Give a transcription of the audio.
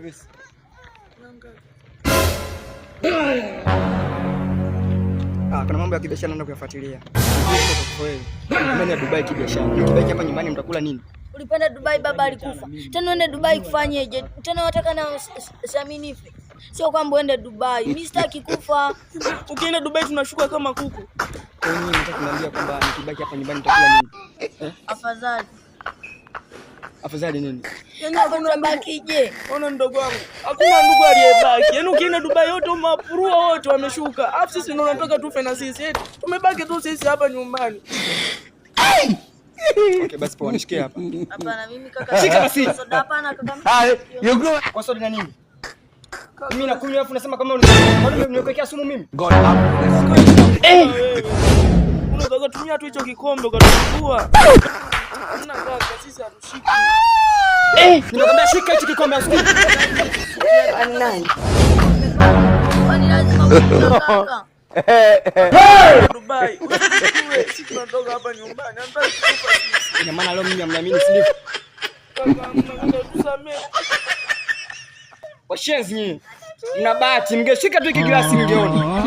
Travis. Kuna mambo ya kibiashara naenda kuyafuatilia. Mimi ni Dubai kibiashara. Dubai hapa nyumbani mtakula nini? Ulipenda Dubai baba alikufa. Tena uende Dubai kufanyeje? Tena unataka na Saminife. Sio kwamba uende Dubai. Mimi sitaki kufa. Ukienda Dubai tunashuka kama kuku. Kwa nini nataka kuniambia kwamba nikibaki hapa nyumbani nitakula nini? Afadhali. Afadhali nini? Yaani hakuna bakije. Ona ndogo wangu. Hakuna ndugu aliyebaki. Yaani ukienda Dubai yote mapurua wote wameshuka. Alafu sisi ndio tunataka tufe na sisi. Eti tumebaki tu sisi hapa nyumbani. Okay, basi poa nishikie hapa. Hapana mimi kaka. Shika basi. Soda hapana kaka. You go. Kwa soda na nini? Mimi nakunywa alafu unasema kama unaniwekea sumu mimi. God have Unataka tumia tu hicho kikombe ukachukua. Hamna kaka, sisi hatushiki. Ninakwambia shika hicho kikombe usikie. Nani? Kwani lazima kutoka kaka? Dubai. Usiwe sisi tunatoka hapa nyumbani. Anataka kufa sisi. Ina maana leo mimi namnaamini Slip. Kaka, tusamee. Washenzi nyinyi. Mna bahati mngeshika tu hiki glasi mngeona.